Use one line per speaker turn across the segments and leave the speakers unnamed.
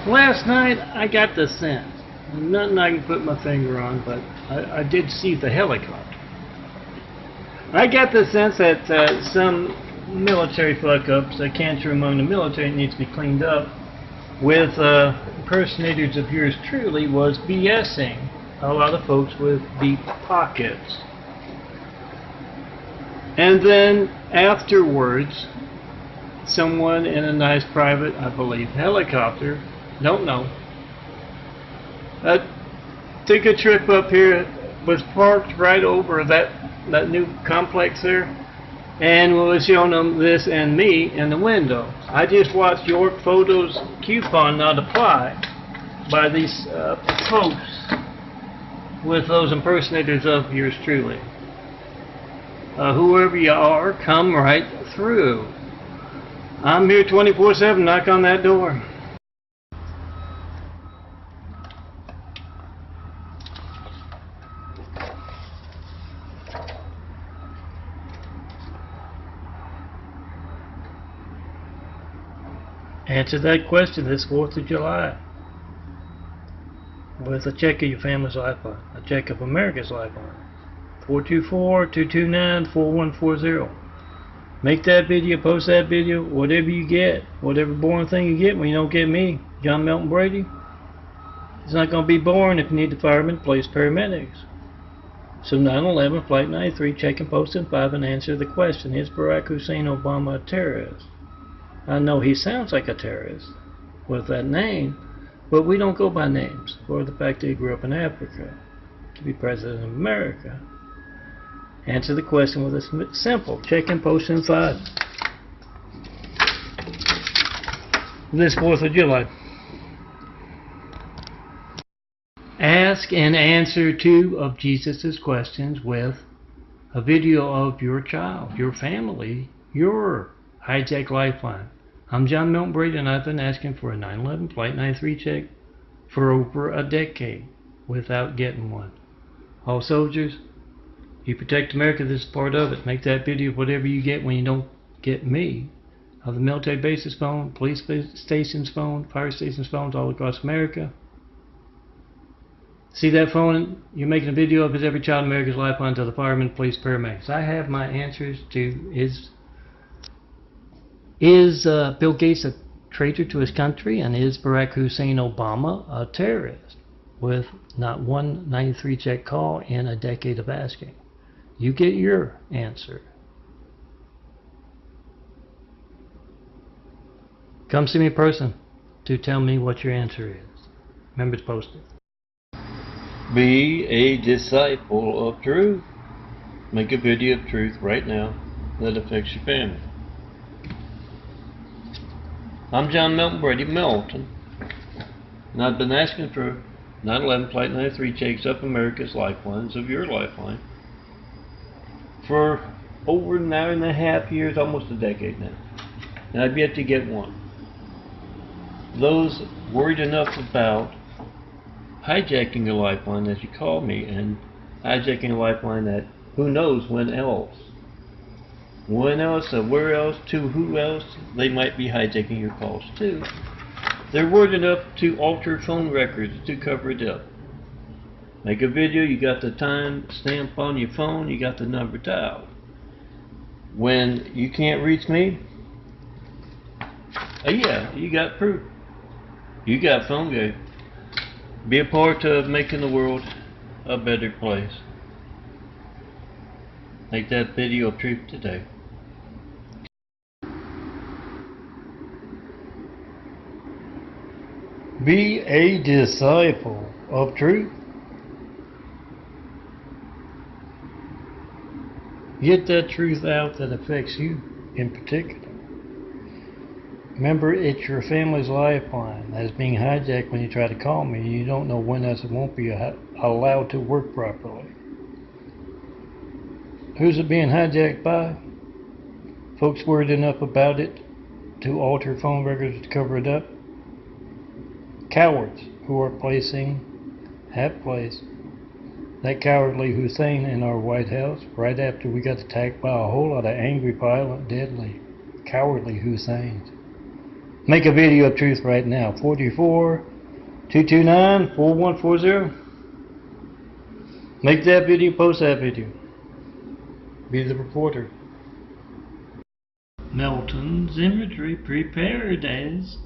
Last night I got the sense, nothing I can put my finger on, but I did see the helicopter. I got the sense that some military fuck-ups, a cancer among the military needs to be cleaned up, with impersonators of yours truly was BSing a lot of folks with deep pockets. And then afterwards, someone in a nice private, I believe, helicopter, don't know, took a trip up here, was parked right over that new complex there, and was showing them this and me in the window. I just watched York Photos coupon not apply by these folks with those impersonators of yours truly. Whoever you are, come right through. I'm here 24/7, knock on that door. Answer that question this 4th of July with a check of your family's lifeline, a check of America's lifeline. 424-229-4140. Make that video, post that video, whatever you get, whatever boring thing you get when you don't get me, John Melton Brady. It's not going to be boring if you need the firemen, police, paramedics. So 9/11, Flight 93, check and post in 5 and answer the question, is Barack Hussein Obama a terrorist? I know he sounds like a terrorist with that name, but we don't go by names, or the fact that he grew up in Africa to be president of America. Answer the question with a simple check and post in 5. This 4th of July. Ask and answer 2 of Jesus' questions with a video of your child, your family, your hijack lifeline. I'm John Melton Brady, and I've been asking for a 9/11 Flight 93 check for over a decade without getting one. All soldiers, you protect America, this is part of it. Make that video of whatever you get when you don't get me. Of the military bases phone, police stations phone, fire stations phones all across America. See that phone you're making a video of is every child in America's lifeline to the firemen, police, paramedics. I have my answers to is Bill Gates a traitor to his country, and is Barack Hussein Obama a terrorist? With not one 93 check call in a decade of asking. You get your answer. Come see me in person to tell me what your answer is. Remember to post it.
Be a disciple of truth. Make a video of truth right now that affects your family. I'm John Melton Brady Melton, and I've been asking for 9/11 Flight 93 checks up America's lifelines of your lifeline for over 9.5 years, almost a decade now, and I've yet to get one. Those worried enough about hijacking a lifeline, as you call me, and hijacking a lifeline that who knows when else, where else, to who else they might be hijacking your calls to. They're worried enough to alter phone records to cover it up. Make a video, you got the time stamp on your phone, you got the number dialed. When you can't reach me, yeah, you got proof. You got phone game. Be a part of making the world a better place. Make that video of truth today.
Be a disciple of truth. Get that truth out that affects you in particular. Remember, it's your family's lifeline that is being hijacked when you try to call me. You don't know when else it won't be allowed to work properly. Who's it being hijacked by? Folks worried enough about it to alter phone records to cover it up? Cowards who are have placed that cowardly Hussein in our White House right after we got attacked by a whole lot of angry, violent, deadly, cowardly Husseins. Make a video of truth right now. 424-229-4140. Make that video, post that video. Be the reporter. Melton's imagery prepared as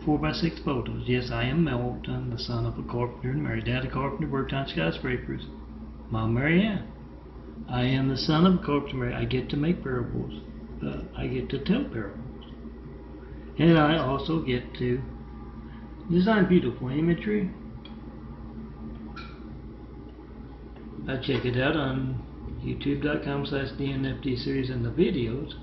4x6 photos. Yes, I am Melton, the son of a carpenter and married. Dad a carpenter, worked on skyscrapers. Mom, Mary Ann. I am the son of a carpenter. I get to make parables. I get to tell parables. And I also get to design beautiful imagery. I check it out on youtube.com/DNFD series and the videos.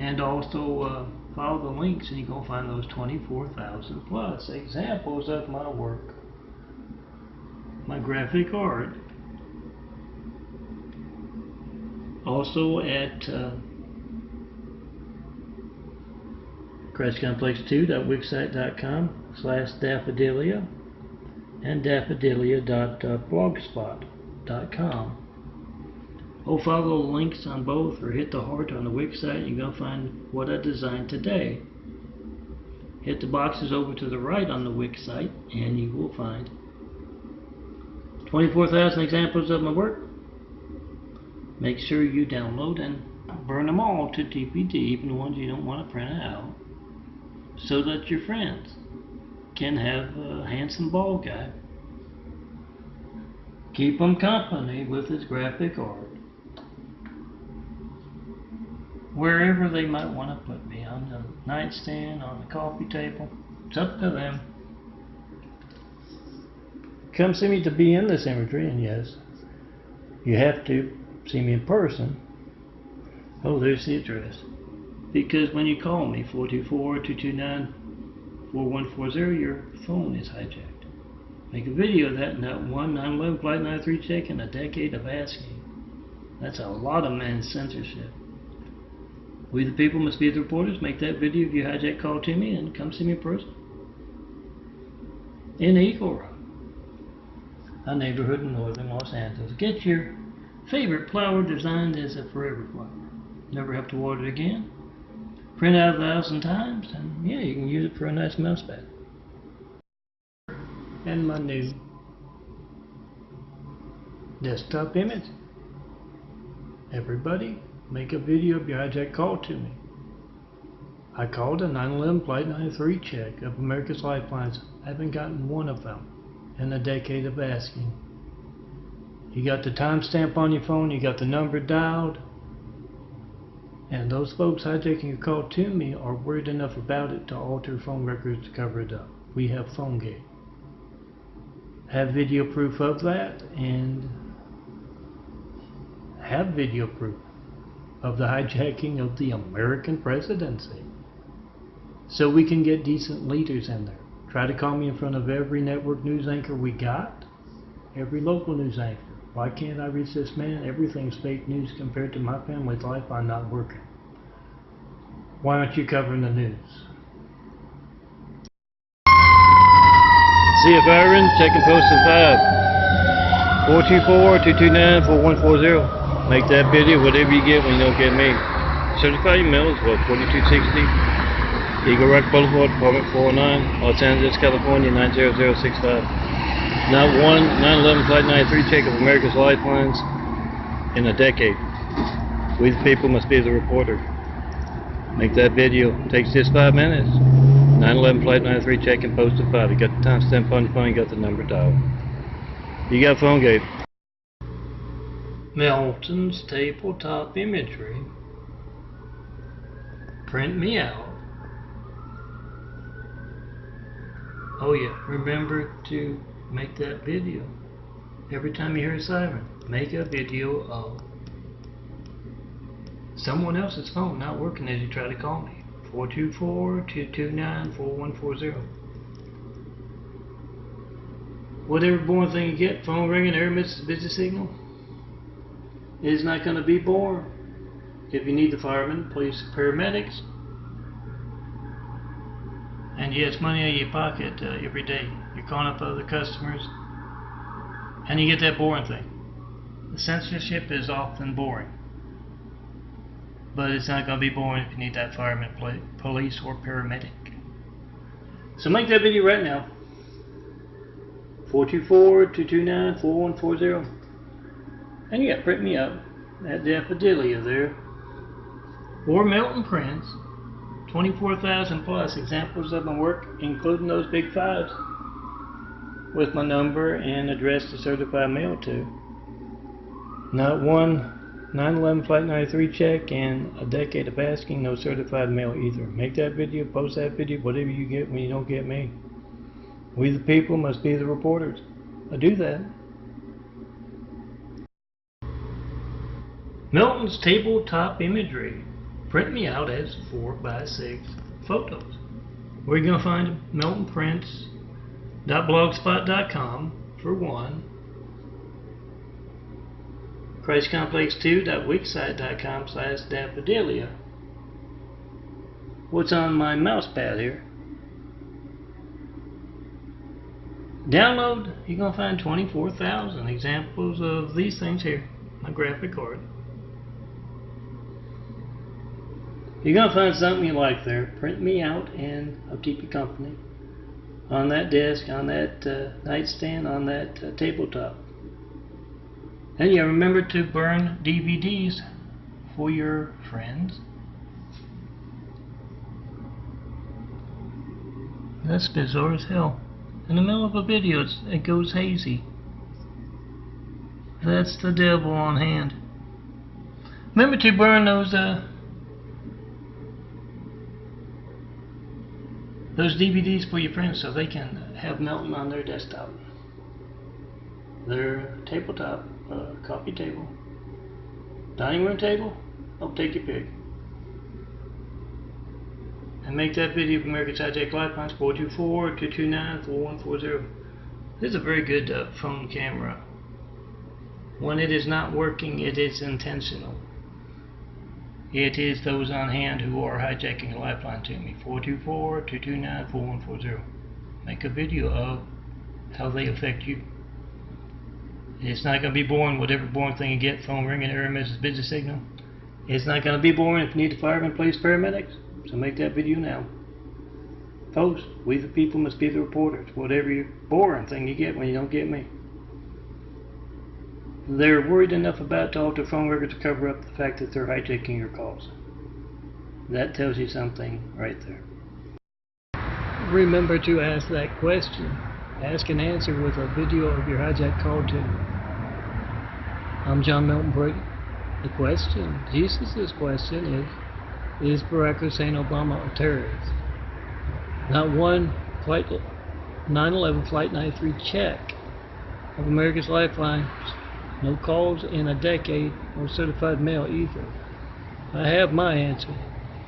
And also follow the links and you're going to find those 24,000 plus examples of my work. My graphic art. Also at crashcomplex2.wixsite.com/daffodilia and daffodilia.blogspot.com. Follow the links on both or hit the heart on the Wix site. You're going to find what I designed today. Hit the boxes over to the right on the Wix site and you will find 24,000 examples of my work. Make sure you download and burn them all to TPD, even the ones you don't want to print out, so that your friends can have a handsome bald guy. Keep them company with his graphic art. Wherever they might want to put me, on the nightstand, on the coffee table, it's up to them. Come see me to be in this imagery, and yes, you have to see me in person. Oh, there's the address. Because when you call me, 424-229-4140, your phone is hijacked. Make a video of that, not one 9/11 Flight 93 check in a decade of asking. That's a lot of men's censorship. We the people must be the reporters. Make that video of your hijack call to me and come see me in person. In Eagle Rock, a neighborhood in northern Los Angeles. Get your favorite flower designed as a forever flower. Never have to water it again. Print out 1,000 times, and yeah, you can use it for a nice mouse pad. And my new desktop image. Everybody, make a video of your hijack call to me. I called a 9/11 Flight 93 check of America's Lifelines. I haven't gotten one of them in a decade of asking. You got the timestamp on your phone, you got the number dialed, and those folks hijacking your call to me are worried enough about it to alter phone records to cover it up. We have PhoneGate. Have video proof of that, and have video proof of the hijacking of the American presidency, so we can get decent leaders in there. Try to call me in front of every network news anchor we got, every local news anchor. Why can't I reach this man? Everything's fake news compared to my family's life. I'm not working. Why aren't you covering the news? CF Iron, checking posted 5. 424-229-4140. Make that video, whatever you get when you don't get me. Certified email is 4260 Eagle Rock Boulevard, apartment 409, Los Angeles, California, 90065. Not one 9/11 Flight 93 check of America's Lifelines in a decade. We the people must be the reporter. Make that video. Takes just 5 minutes. 9/11 Flight 93 check and post at 5. You got the timestamp on your phone, you got the number dialed. You got PhoneGate. Melton's tabletop imagery. Print me out. Oh yeah, remember to make that video. Every time you hear a siren, make a video of someone else's phone not working as you try to call me. 424-229-4140. Whatever boring thing you get, phone ringing, error message, busy signal, is not going to be boring. If you need the firemen, police, paramedics, and yes, money out of your pocket every day. You're calling up other customers, and you get that boring thing. The censorship is often boring. but it's not going to be boring if you need that fireman, police, or paramedic. So make that video right now. 424-229-4140. And you got print me up at Daffodilia there. Or Melton Prints. 24,000 plus examples of my work, including those big fives, with my number and address to certify mail to. Not one 9/11 Flight 93 check and a decade of asking, no certified mail either. Make that video, post that video, whatever you get when you don't get me. We the people must be the reporters. I do that. Melton's tabletop imagery. Print me out as 4x6 photos. Where are you going to find them? meltonprints.blogspot.com for one. ChristComplex2.wixsite.com/Daffodilia. What's on my mouse pad here? Download, you're going to find 24,000 examples of these things here. My graphic card. You're going to find something you like there. Print me out and I'll keep you company. On that desk, on that nightstand, on that tabletop. And yeah, remember to burn DVDs for your friends. That's bizarre as hell. In the middle of a video, it goes hazy. That's the devil on hand. Remember to burn those DVDs for your friends so they can have Melton on their desktop, their tabletop, coffee table, dining room table. I'll take your pick. And make that video of America's Hijacked Lifelines. 424-229-4140. This is a very good phone camera. When it is not working, it is intentional. It is those on hand who are hijacking a lifeline to me. 424-229-4140. Make a video of how they affect you. It's not going to be boring, whatever boring thing you get, phone ringing, error message, busy signal. It's not going to be boring if you need the firemen, police, paramedics. So make that video now. Post. We the people must be the reporters. Whatever boring thing you get when you don't get me. They're worried enough about to alter phone records to cover up the fact that they're hijacking your calls. That tells you something right there. Remember to ask that question. Ask and answer with a video of your hijack call to. I'm John Melton Brady. The question, Jesus' question is Barack Hussein Obama a terrorist? Not one 9/11 Flight 93 check of America's Lifeline. No calls in a decade, no certified mail either. I have my answer.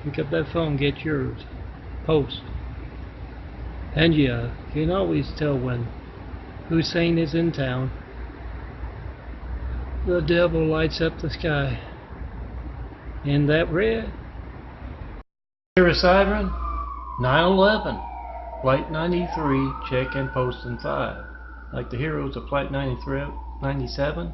Pick up that phone, get yours. Post. And yeah, you can always tell when Hussein is in town. The devil lights up the sky. And that red. Here is Siren, 9/11, Flight 93, check and post in 5. Like the heroes of Flight 97.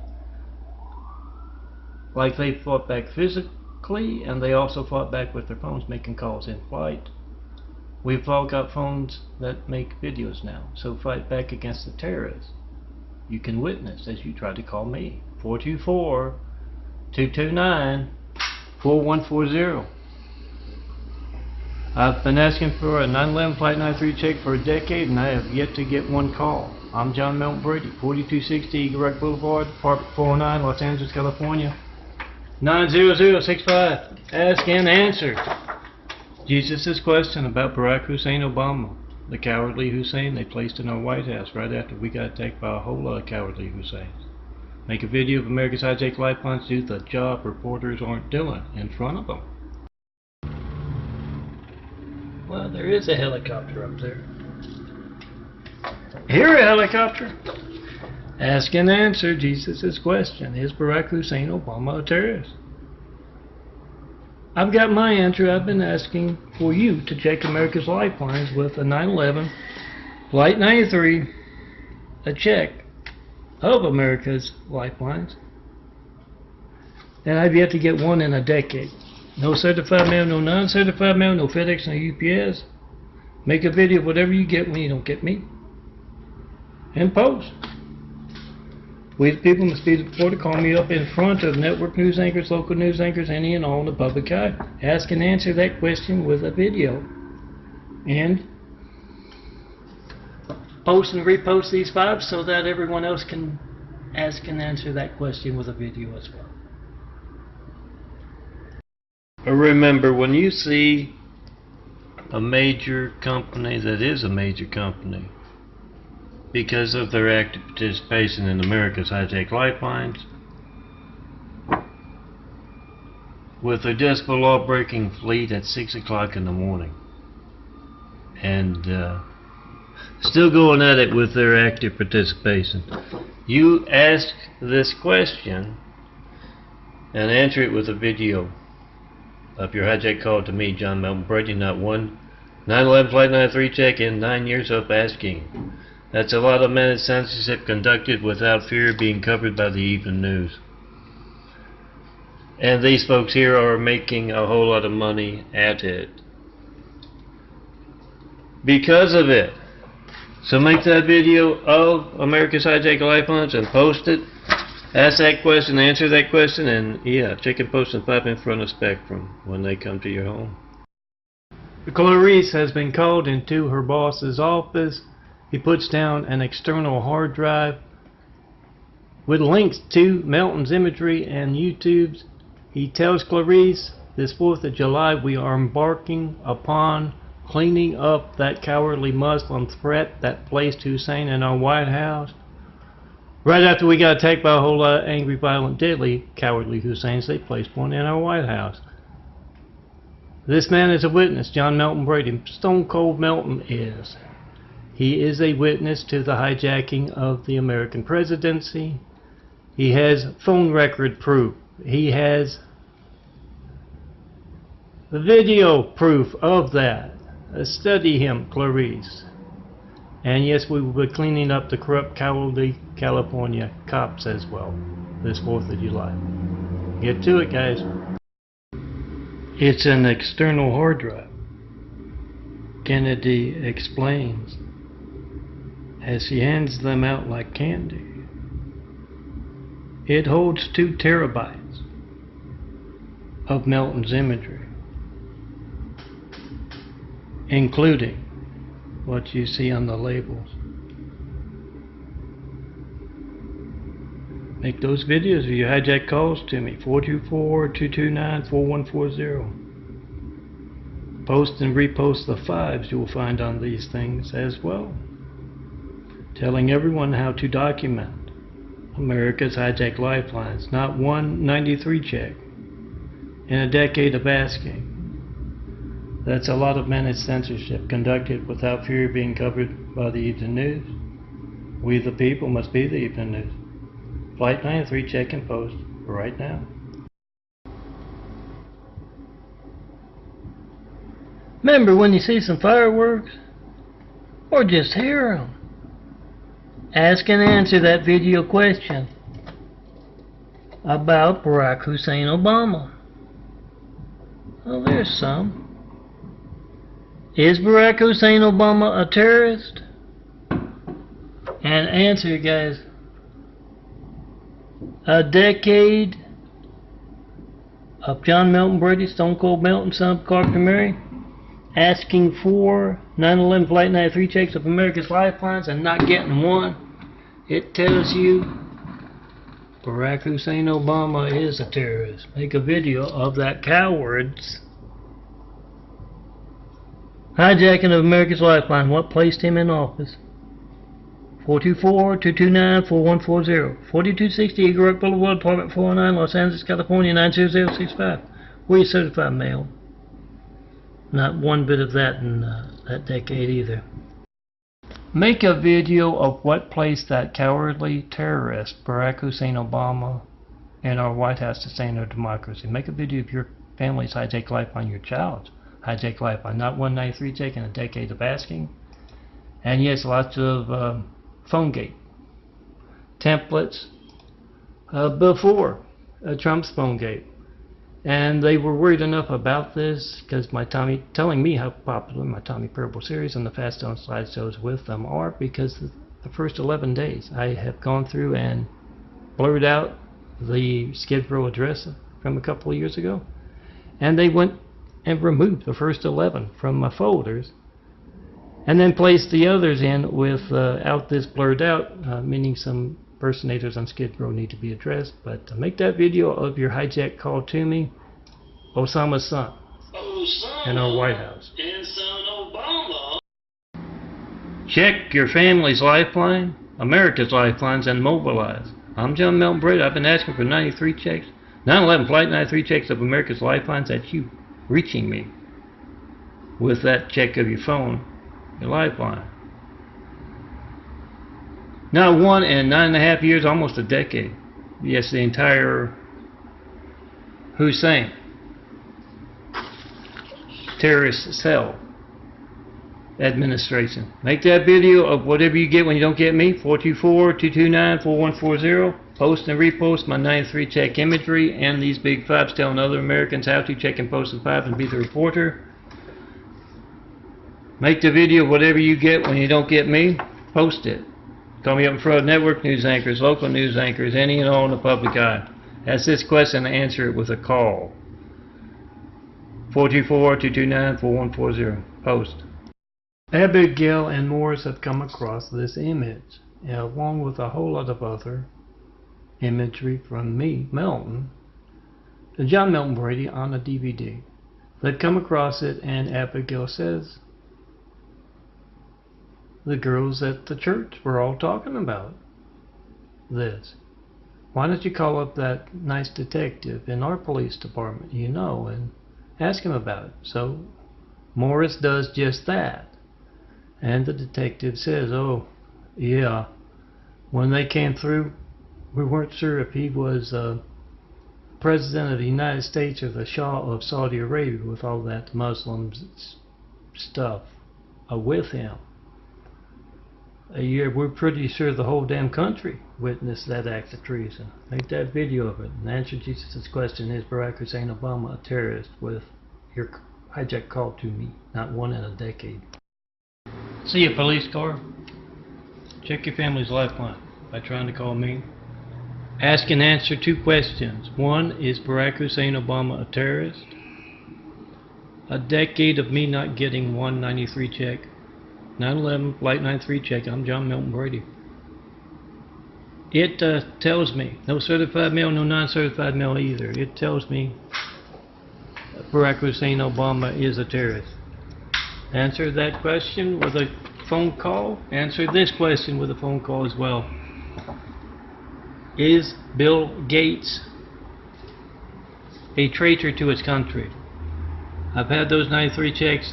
Like they fought back physically, and they also fought back with their phones making calls in flight. We've all got phones that make videos now, so fight back against the terrorists. You can witness as you try to call me. 424-229-4140. I've been asking for a 9/11 Flight 93 check for a decade, and I have yet to get one call. I'm John Melton Brady, 4260 Eagle Rock Boulevard, Apartment 409, Los Angeles, California. 90065. Ask and answer. Jesus' question about Barack Hussein Obama, the cowardly Hussein they placed in our White House right after we got attacked by a whole lot of cowardly Husseins. Make a video of America's Hijacked Lifelines, do the job reporters aren't doing in front of them. Well, there is a helicopter up there. Here, a helicopter. Ask and answer Jesus' question. Is Barack Hussein Obama a terrorist? I've got my answer. I've been asking for you to check America's Lifelines with a 9/11 Flight 93, a check of America's Lifelines. And I've yet to get one in a decade. No certified mail, no non-certified mail, no FedEx, no UPS. Make a video of whatever you get when you don't get me. And post. We the people must be reported. Call me up in front of network news anchors, local news anchors, any and all in the public eye. Ask and answer that question with a video. And post and repost these 5 so that everyone else can ask and answer that question with a video as well. Remember, when you see a major company that is a major company because of their active participation in America's high-tech lifelines, with a decibel law-breaking fleet at 6 o'clock in the morning, and still going at it with their active participation, you ask this question and answer it with a video of your hijack call to me, John Melton Brady. Not one 9/11 Flight 93 check in 9 years of asking. That's a lot of managed censorship conducted without fear of being covered by the evening news. And these folks here are making a whole lot of money at it because of it. So make that video of America's Hijack Lifelines and post it. Ask that question, answer that question, and yeah, check and post and pop in front of Spectrum when they come to your home. Clarice has been called into her boss's office. He puts down an external hard drive with links to Melton's imagery and YouTube's. He tells Clarice, this 4th of July we are embarking upon cleaning up that cowardly Muslim threat that placed Hussein in our White House. Right after we got attacked by a whole lot of angry, violent, deadly, cowardly Husseins, they placed one in our White House. This man is a witness, John Melton Brady. Stone Cold Melton is. He is a witness to the hijacking of the American presidency. He has phone record proof. He has video proof of that. Study him, Clarice. And yes, we will be cleaning up the corrupt, cowardly California cops as well this 4th of July. Get to it, guys. It's an external hard drive. Kennedy explains as he hands them out like candy. It holds 2 terabytes of Melton's imagery, including what you see on the labels. Make those videos of your hijack calls to me, 424-229-4140. Post and repost the 5s you will find on these things as well, telling everyone how to document America's hijack lifelines. Not one 93 check in a decade of asking. That's a lot of managed censorship conducted without fear of being covered by the evening news. We the people must be the evening news. Flight 93 check and post right now. Remember, when you see some fireworks or just hear them, ask and answer that video question about Barack Hussein Obama. Well, there's some. Is Barack Hussein Obama a terrorist? And answer, guys. A decade of John Melton Brady, Stone Cold Melton, son of Carpenter Mary, asking for 9/11 Flight 93 checks of America's lifelines and not getting one. It tells you Barack Hussein Obama is a terrorist. Make a video of that coward's hijacking of America's lifeline. What placed him in office? 424-229-4140. 4260 Eagle Rock Boulevard, Apartment 409, Los Angeles, California, 90065. Where you certified mail? Not one bit of that in that decade either. Make a video of what placed that cowardly terrorist, Barack Hussein Obama, in our White House to sustain our democracy. Make a video of your family's hijack lifeline, your child's hijack lifeline. Not 193 check in a decade of asking. And yes, lots of PhoneGate templates before Trump's PhoneGate. And they were worried enough about this because my Tommy, telling me how popular my Tommy Parable series and the Fast Stone slideshows with them are, because the first 11 days I have gone through and blurred out the Skid Row address from a couple of years ago, and they went and removed the first 11 from my folders and then placed the others in without this blurred out, meaning some impersonators on Skid Row need to be addressed. But to make that video of your hijack call to me, Osama's son, in our White House.
And son Obama.
Check your family's lifeline, America's lifelines, and mobilize. I'm John Melton Brady. I've been asking for 93 checks, 9/11 Flight 93 checks of America's lifelines. That's you reaching me with that check of your phone, your lifeline. Not one in 9.5 years, almost a decade. Yes, the entire Hussein terrorist cell administration. Make that video of whatever you get when you don't get me. 424-229-4140. Post and repost my 93 check imagery and these big fives telling other Americans how to check and post the five and be the reporter. Make the video of whatever you get when you don't get me. Post it. Call me up in front of network news anchors, local news anchors, any and all in the public eye. Ask this question and answer it with a call. 424-229-4140. Post. Abigail and Morris have come across this image, along with a whole lot of other imagery from me, Melton, John Melton Brady, on a DVD. They've come across it, and Abigail says, the girls at the church were all talking about this. Why don't you call up that nice detective in our police department, you know, and ask him about it? So Morris does just that. And the detective says, oh, yeah, when they came through, we weren't sure if he was President of the United States or the Shah of Saudi Arabia with all that Muslim stuff with him. Yeah, we're pretty sure the whole damn country witnessed that act of treason. Make that video of it and answer Jesus' question, is Barack Hussein Obama a terrorist, with your hijack call to me, not one in a decade. See a police car? Check your family's lifeline by trying to call me. Ask and answer two questions. One, is Barack Hussein Obama a terrorist? A decade of me not getting 193 check. 9/11 Flight 93 check. I'm John Melton Brady. It tells me, no certified mail, no non-certified mail either. It tells me Barack Hussein Obama is a terrorist. Answer that question with a phone call. Answer this question with a phone call as well. Is Bill Gates a traitor to his country? I've had those 93 checks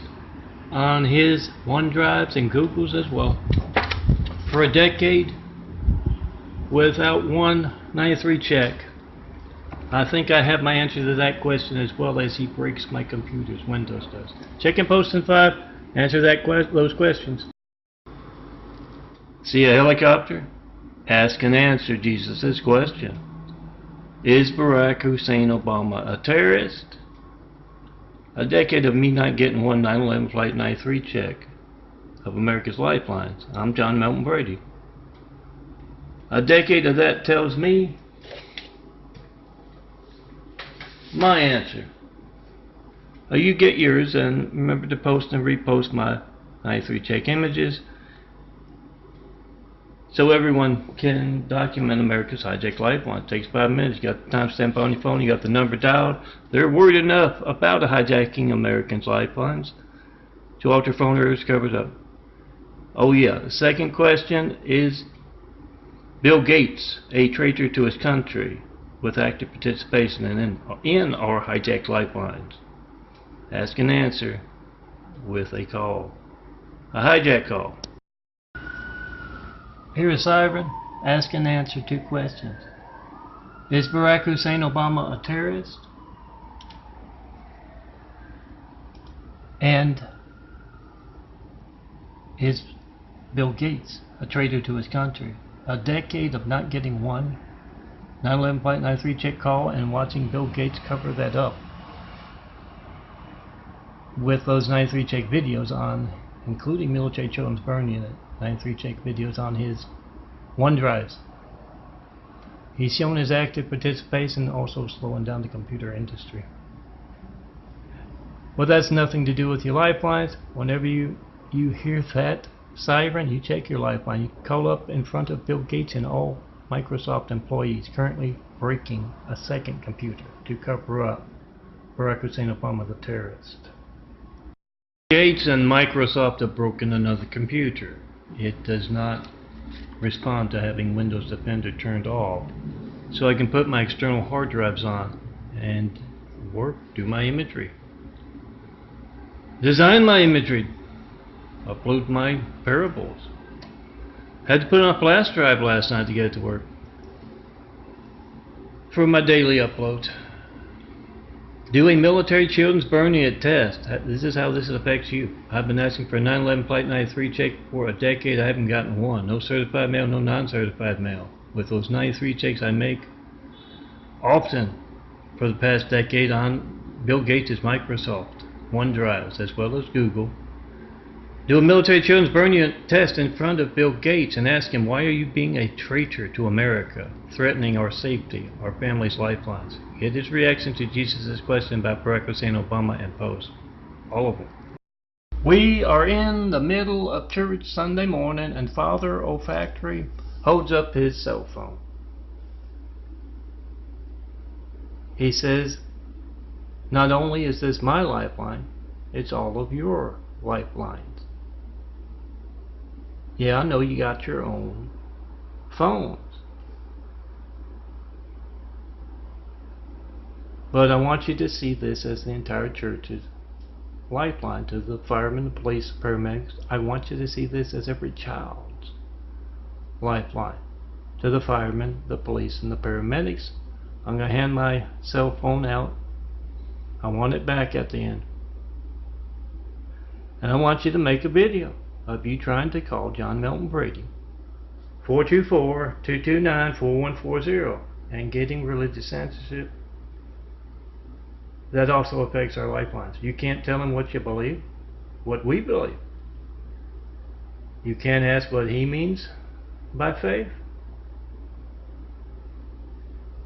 on his OneDrives and Googles as well for a decade without one 93 check. I think I have my answer to that question, as well as he breaks my computer's Windows does. Check and post in 5. Answer those questions. See a helicopter? Ask and answer Jesus' question. Is Barack Hussein Obama a terrorist? A decade of me not getting one 9/11 Flight 93 check of America's lifelines. I'm John Melton Brady. A decade of that tells me my answer. You get yours, and remember to post and repost my 93 check images so everyone can document America's hijacked lifeline. It takes 5 minutes. You got the timestamp on your phone, you got the number dialed. They're worried enough about hijacking Americans' lifelines to alter phone errors covered up. Oh yeah, the second question is Bill Gates a traitor to his country with active participation in our hijacked lifelines? Ask and answer with a call. A hijack call. Here is Siren. Ask and answer two questions. Is Barack Hussein Obama a terrorist? And is Bill Gates a traitor to his country? A decade of not getting one 9/11 Flight 93 check call and watching Bill Gates cover that up with those 93 check videos on, including Military Children's Burn Unit 93 check videos on his OneDrives. He's shown his active participation, also slowing down the computer industry. Well, that's nothing to do with your lifelines. Whenever you hear that siren, you check your lifeline. You call up in front of Bill Gates and all Microsoft employees currently breaking a second computer to cover up Barack Hussein Obama, the terrorist. Gates and Microsoft have broken another computer. It does not respond to having Windows Defender turned off, so I can put my external hard drives on and work, do my imagery, design my imagery, upload my parables. Had to put on a flash drive last night to get it to work for my daily upload. Do a Military Children's Burn Unit test. This is how this affects you. I've been asking for a 9/11 Flight 93 check for a decade. I haven't gotten one. No certified mail, no non-certified mail. With those 93 checks I make often for the past decade on Bill Gates' Microsoft OneDrives as well as Google. Do a Military Children's Burn Unit test in front of Bill Gates and ask him, why are you being a traitor to America, threatening our safety, our family's lifelines? Get his reaction to Jesus' question about Barack Hussein Obama and post. All of it. We are in the middle of church Sunday morning and Father Olfactory holds up his cell phone. He says, not only is this my lifeline, it's all of your lifelines. Yeah, I know you got your own phones. But I want you to see this as the entire church's lifeline to the firemen, the police, the paramedics. I want you to see this as every child's lifeline to the firemen, the police, and the paramedics. I'm going to hand my cell phone out. I want it back at the end. And I want you to make a video of you trying to call John Melton Brady 424-229-4140 and getting religious censorship. That also affects our lifelines. You can't tell him what you believe, what we believe. You can't ask what he means by faith.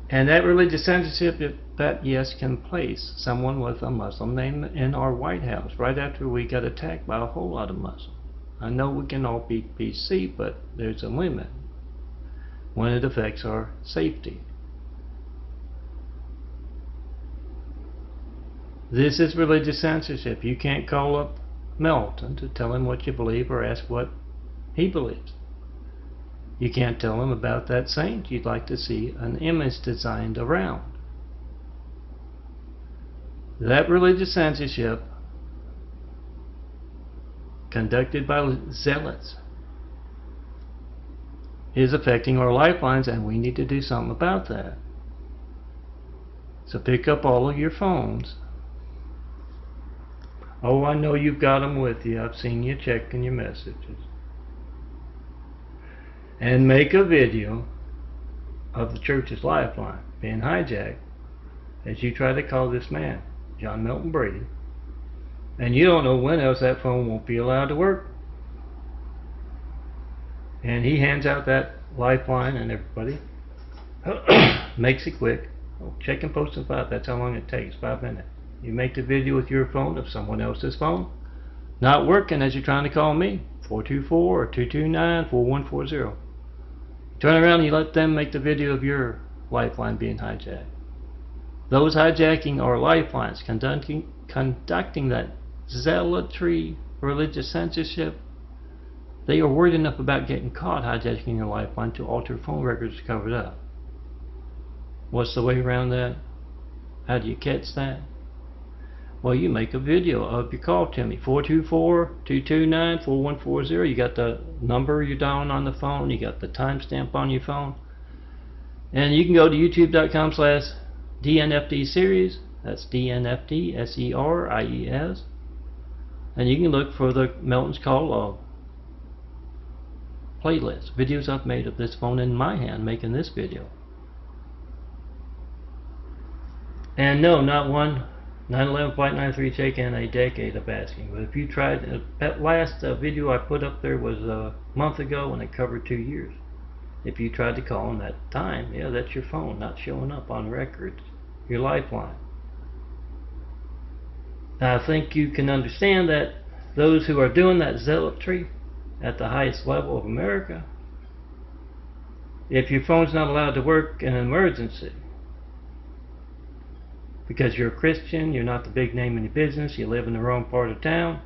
And that religious censorship, that yes, can place someone with a Muslim name in our White House right after we got attacked by a whole lot of Muslims. I know we can all be PC, but there's a limit when it affects our safety. This is religious censorship. You can't call up Melton to tell him what you believe or ask what he believes. You can't tell him about that saint you'd like to see an image designed around. That religious censorship conducted by zealots is affecting our lifelines, and we need to do something about that. So pick up all of your phones. Oh, I know you've got them with you. I've seen you checking your messages. And make a video of the church's lifeline being hijacked as you try to call this man, John Melton Brady, and you don't know when else that phone won't be allowed to work. And he hands out that lifeline and everybody makes it quick. Oh, check and post in 5. That's how long it takes, 5 minutes. You make the video with your phone of someone else's phone not working as you're trying to call me, 424-229-4140. Turn around and you let them make the video of your lifeline being hijacked. Those hijacking our lifelines, conducting that zealotry, religious censorship, they are worried enough about getting caught hijacking your lifeline to alter phone records to cover it up. What's the way around that? How do you catch that? Well, you make a video of your call to me, 424-229-4140. You got the number you're dialing on the phone, you got the timestamp on your phone, and you can go to youtube.com/DNFD series. That's DNFD SERIES, and you can look for the Melton's Call Log playlist, videos I've made of this phone in my hand making this video. And no, not one 911 Flight 93 check in a decade of asking. But if you tried, that last video I put up there was a month ago and it covered 2 years. If you tried to call in that time, yeah, that's your phone not showing up on records, your lifeline. Now, I think you can understand that those who are doing that zealotry at the highest level of America, if your phone's not allowed to work in an emergency, because you're a Christian, you're not the big name in your business, you live in the wrong part of town,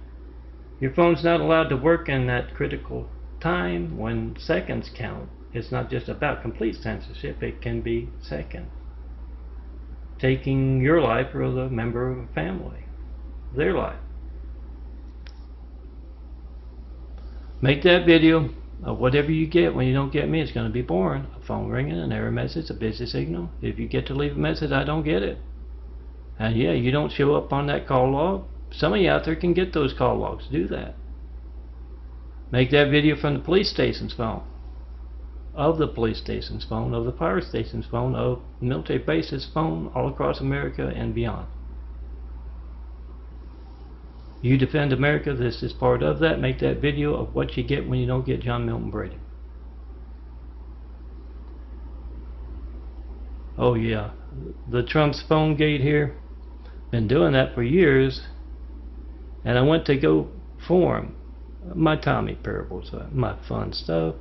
your phone's not allowed to work in that critical time when seconds count. It's not just about complete censorship, it can be seconds. Taking your life or the member of a family, their life. Make that video of whatever you get. When you don't get me, it's going to be boring. A phone ringing, an error message, a busy signal. If you get to leave a message, I don't get it. And yeah, you don't show up on that call log. Some of you out there can get those call logs. Do that. Make that video from the police station's phone, of the police station's phone, of the fire station's phone, of military bases phone, all across America and beyond. You defend America, this is part of that. Make that video of what you get when you don't get John Milton Brady. Oh yeah, the Trump's phone gate here, been doing that for years, and I went to go form my Tommy parables, my fun stuff.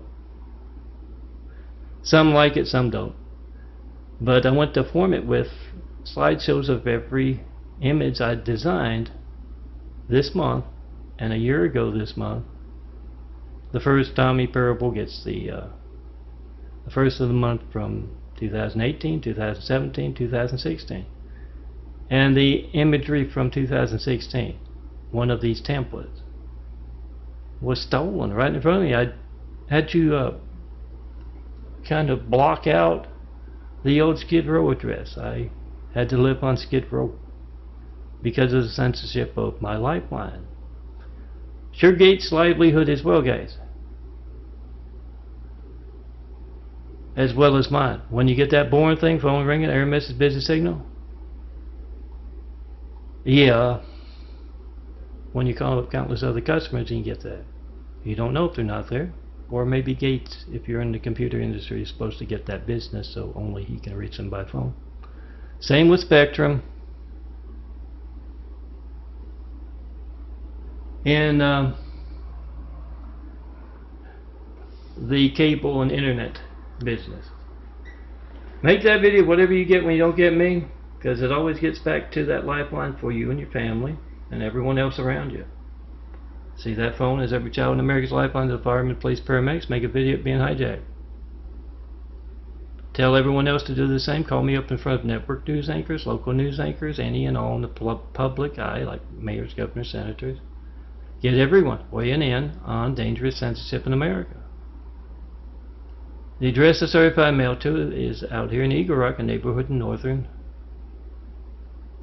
Some like it, some don't. But I went to form it with slideshows of every image I designed this month and a year ago this month. The first Tommy parable gets the first of the month from 2018, 2017, 2016. And the imagery from 2016, one of these templates, was stolen right in front of me. I had to kind of block out the old Skid Row address. I had to live on Skid Row because of the censorship of my lifeline. SureGate's livelihood as well, guys. As well as mine. When you get that boring thing, phone ringing, error message, busy signal. Yeah. When you call up countless other customers and you get that. You don't know if they're not there. Or maybe Gates, if you're in the computer industry, is supposed to get that business, so only he can reach them by phone. Same with Spectrum. In the cable and internet business. Make that video whatever you get when you don't get me, because it always gets back to that lifeline for you and your family and everyone else around you. See, that phone is every child in America's lifeline to the firemen, police, paramedics. Make a video of being hijacked. Tell everyone else to do the same. Call me up in front of network news anchors, local news anchors, any and all in the public eye, like mayors, governors, senators. Get everyone weighing in on dangerous censorship in America. The address of certified mail to is out here in Eagle Rock, a neighborhood in northern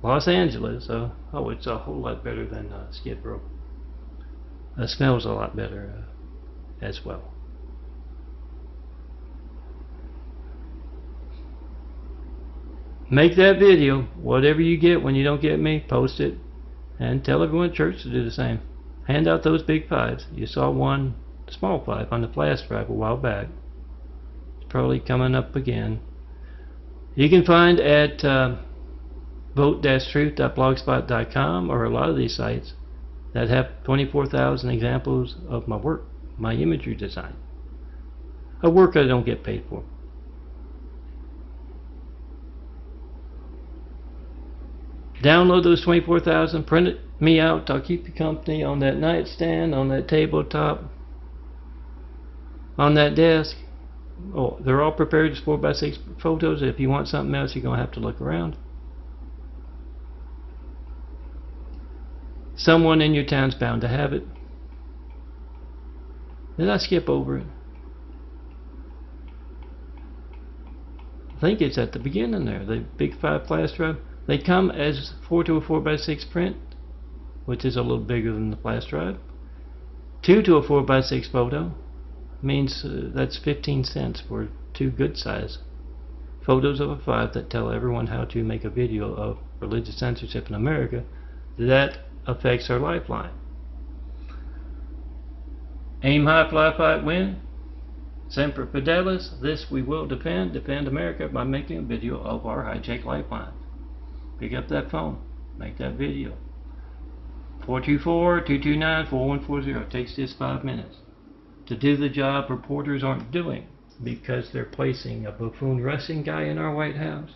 Los Angeles. Oh, it's a whole lot better than Skid Row. It smells a lot better as well. Make that video, whatever you get when you don't get me, post it, and tell everyone at church to do the same. Hand out those big fives. You saw one small five on the flash drive a while back. It's probably coming up again. You can find at vote-truth.blogspot.com or a lot of these sites that have 24,000 examples of my work, my imagery design. A work I don't get paid for. Download those 24,000, print it me out. I'll keep you company on that nightstand, on that tabletop, on that desk. Oh, they're all prepared as 4x6 photos. If you want something else, you're going to have to look around. Someone in your town's bound to have it. Did I skip over it? I think it's at the beginning there. The big 5 flash drive. They come as 4 to a 4x6 print, which is a little bigger than the flash drive. 2 to a 4x6 photo means that's 15 cents for 2 good size photos of a fight that tell everyone how to make a video of religious censorship in America, that affects our lifeline. Aim high, fly fight, win. Semper Fidelis. This we will defend America by making a video of our hijacked lifeline. Pick up that phone, make that video. 424-229-4140. It takes just 5 minutes to do the job reporters aren't doing because they're placing a buffoon Russian guy in our White House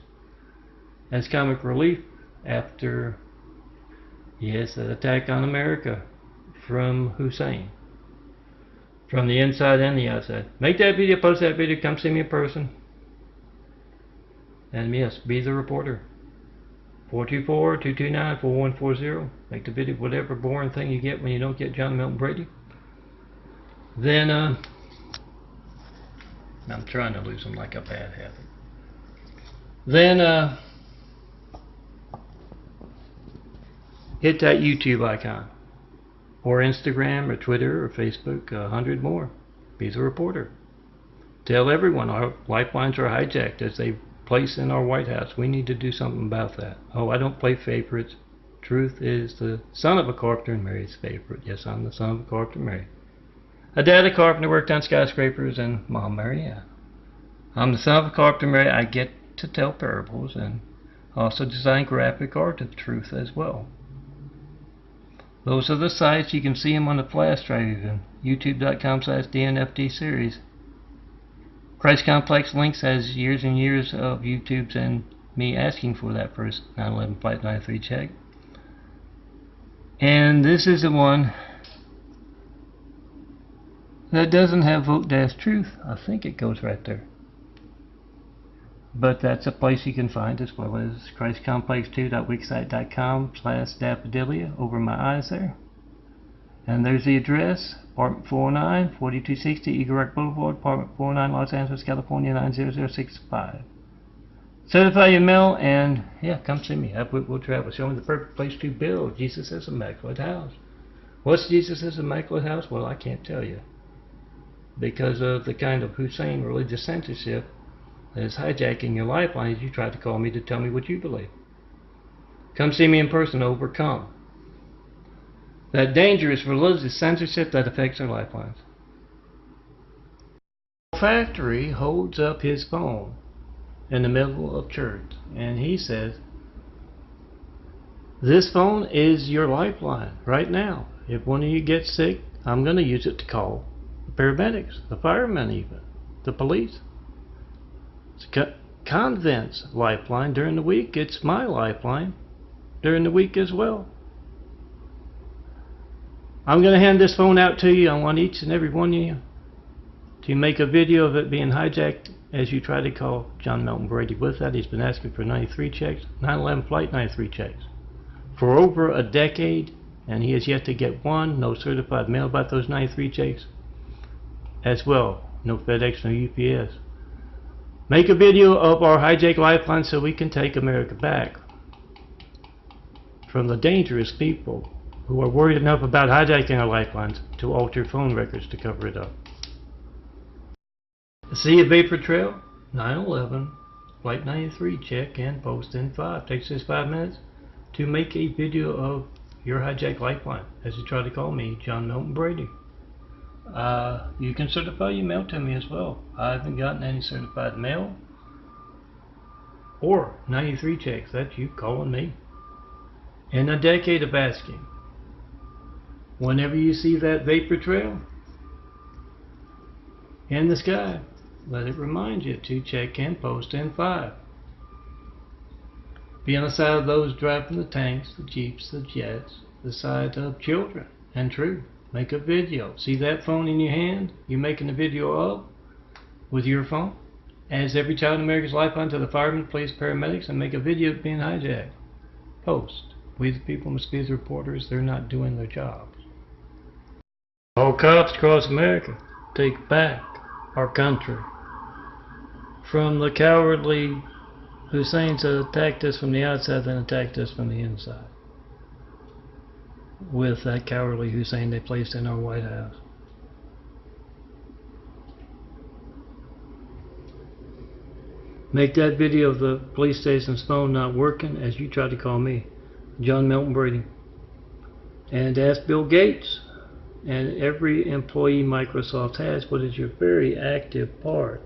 as comic relief after, yes, an attack on America from Hussein, from the inside and the outside. Make that video, post that video, come see me in person, and yes, be the reporter. 424-229-4140. Make the video, whatever boring thing you get when you don't get John Milton Brady. Then I'm trying to lose them like a bad habit. Then hit that YouTube icon, or Instagram, or Twitter, or Facebook, 100 more. Be the reporter. Tell everyone our lifelines are hijacked as they place in our White House. We need to do something about that. Oh, I don't play favorites. Truth is the son of a carpenter and Mary's favorite. Yes, I'm the son of a carpenter and Mary. A dad, a carpenter, worked on skyscrapers, and Mom, Marianne. I'm the son of a carpenter and Mary. I get to tell parables and also design graphic art of truth as well. Those are the sites. You can see them on the flash drive even. YouTube.com/DNFD series. Christ Complex Links has years and years of YouTubes and me asking for that first 9/11 Flight 93 check. And this is the one that doesn't have Vote-Truth. I think it goes right there. But that's a place you can find, as well as ChristComplex2.wixsite.com/daffodilia over my eyes there. And there's the address, apartment 409, 4260 Eagle Rock Boulevard, apartment 409, Los Angeles, California, 90065. Certify your mail, and yeah, come see me. We'll travel. Show me the perfect place to build Jesus' Immaculate House. What's Jesus' Immaculate House? Well, I can't tell you, because of the kind of Hussein religious censorship that is hijacking your lifeline as you try to call me to tell me what you believe. Come see me in person. Overcome that dangerous religious censorship that affects our lifelines. Factory holds up his phone in the middle of church, and he says, this phone is your lifeline right now. If one of you gets sick, I'm going to use it to call the paramedics, the firemen even, the police. It's a convent's lifeline during the week. It's my lifeline during the week as well. I'm going to hand this phone out to you. I want each and every one of you to make a video of it being hijacked as you try to call John Milton Brady. With that, he's been asking for 93 checks, 9/11 Flight 93 checks, for over a decade, and he has yet to get one. No certified mail about those 93 checks as well. No FedEx, no UPS. Make a video of our hijacked lifeline so we can take America back from the dangerous people who are worried enough about hijacking our lifelines to alter phone records to cover it up. See a vapor trail? 9/11 Flight 93 check and post in 5. Takes just 5 minutes to make a video of your hijacked lifeline as you try to call me, John Milton Brady. You can certify your mail to me as well. I haven't gotten any certified mail or 93 checks. That's you calling me. In a decade of asking, whenever you see that vapor trail in the sky, let it remind you to check and post in 5. Be on the side of those driving the tanks, the jeeps, the jets, the side of children and truth. Make a video. See that phone in your hand you're making a video of with your phone? As every child in America's lifeline to the firemen, police, paramedics, and make a video of being hijacked. Post. We the people must be the reporters. They're not doing their jobs. All cops across America, take back our country from the cowardly Husseins that attacked us from the outside and attacked us from the inside. With that cowardly Hussein they placed in our White House. Make that video of the police station's phone not working as you tried to call me, John Milton Brady. And ask Bill Gates and every employee Microsoft has, what is your very active part?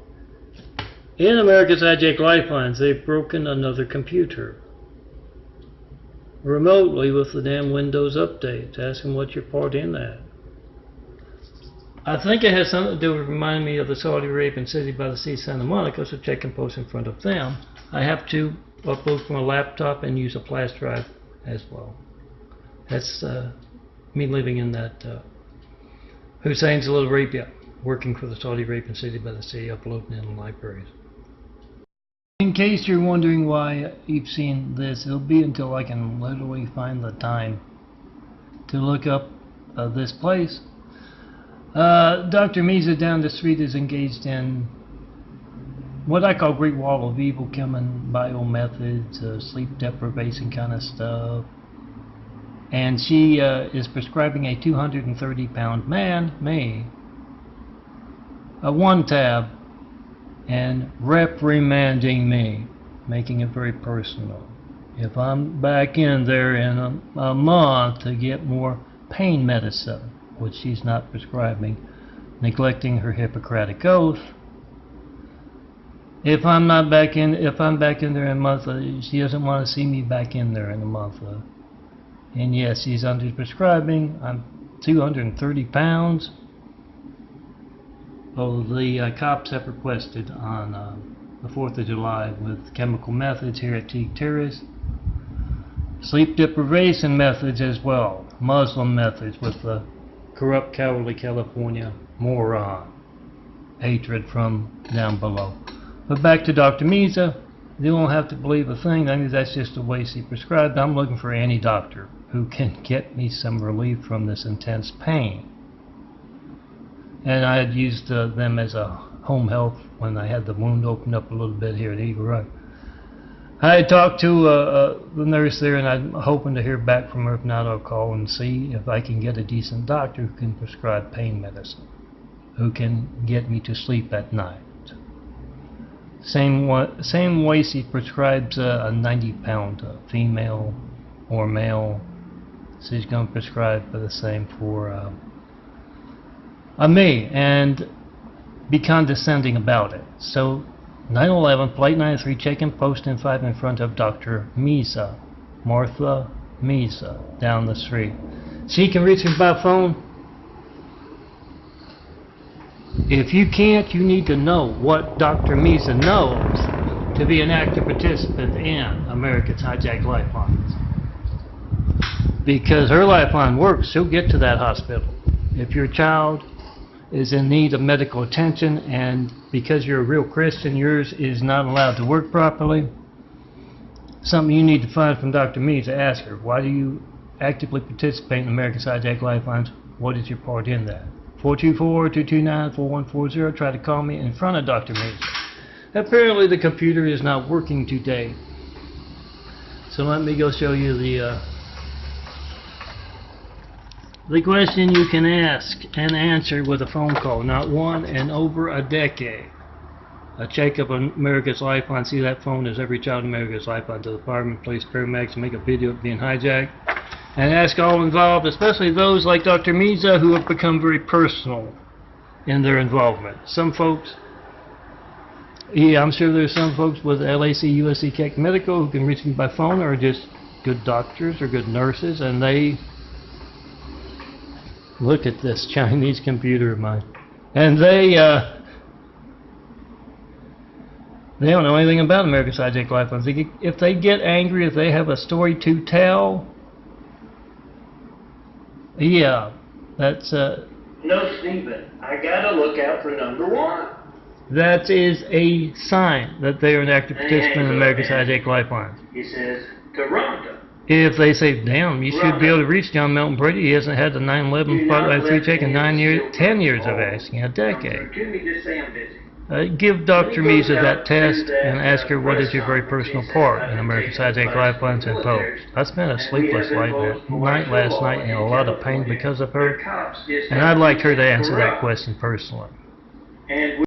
In America's Hijacked Lifelines, they've broken another computer remotely with the damn Windows updates. Ask them what's your part in that. I think it has something to do with reminding me of the Saudi Arabian city by the sea, Santa Monica, so check and post in front of them. I have to upload from a laptop and use a flash drive as well. That's me living in that Hussein's Little Arabia, working for the Saudi Arabian city by the sea, uploading in the libraries. In case you're wondering why you've seen this, it'll be until I can literally find the time to look up this place. Dr. Misa down the street is engaged in what I call Great Wall of Evil, killing bio methods, sleep deprivation kind of stuff. And she is prescribing a 230-pound man, me, a one-tab, and reprimanding me, making it very personal. If I'm back in there in a month to get more pain medicine, which she's not prescribing, neglecting her Hippocratic oath. If I'm back in there in a month, she doesn't want to see me back in there in a month. And yes, she's under prescribing. I'm 230 pounds. Well, the cops have requested on the 4th of July with chemical methods here at Teague Terrace. Sleep deprivation methods as well. Muslim methods with the corrupt, cowardly California moron. Hatred from down below. But back to Dr. Misa. You don't have to believe a thing. I mean, that's just the way she prescribed. I'm looking for any doctor who can get me some relief from this intense pain. And I had used them as a home health when I had the wound opened up a little bit here at Eagle Rock. I had talked to the nurse there, and I'm hoping to hear back from her. If not, I'll call and see if I can get a decent doctor who can prescribe pain medicine, who can get me to sleep at night. Same way she prescribes a 90-pound female or male. She's going to prescribe the same for me, and be condescending about it. So 911, Flight 93, check-in post in 5 in front of Dr. Misa, Martha Misa, down the street. She can reach me by phone. If you can't, you need to know what Dr. Misa knows to be an active participant in America's Hijacked Lifelines. Because her lifeline works, she'll get to that hospital. If your child is in need of medical attention, and because you're a real Christian, yours is not allowed to work properly, something you need to find from Dr. Misa. Ask her, why do you actively participate in America's Hijacked Lifelines? What is your part in that? 424-229-4140. Try to call me in front of Dr. Misa. Apparently the computer is not working today. So let me go show you the question you can ask and answer with a phone call, not one in over a decade. A check-up on America's Lifeline. See, that phone is every child in America's Lifeline to the firemen, police, paramedics, make a video of being hijacked. And ask all involved, especially those like Dr. Misa, who have become very personal in their involvement. Some folks, yeah, I'm sure there's some folks with LAC, USC, Keck Medical who can reach me by phone, or just good doctors or good nurses, and they look at this Chinese computer of mine, and they don't know anything about America's Hijacked Lifelines. If they get angry, if they have a story to tell, yeah, that's
No, Stephen, I gotta look out for number one.
that is a sign that they are an active participant in America's Hijacked Lifelines.
He says, Toronto.
If they say, damn, you should be able to reach John Milton Brady. He hasn't had the 9/11 Spotlight 3 check in 10 years of asking, a decade.
To me, just say I'm busy.
Give Dr. Misa that test and ask her what is your very personal part in America's Hijacked Lifelines and post. I spent a sleepless night last night in a lot of pain because of her, and I'd like her to answer that question personally.
And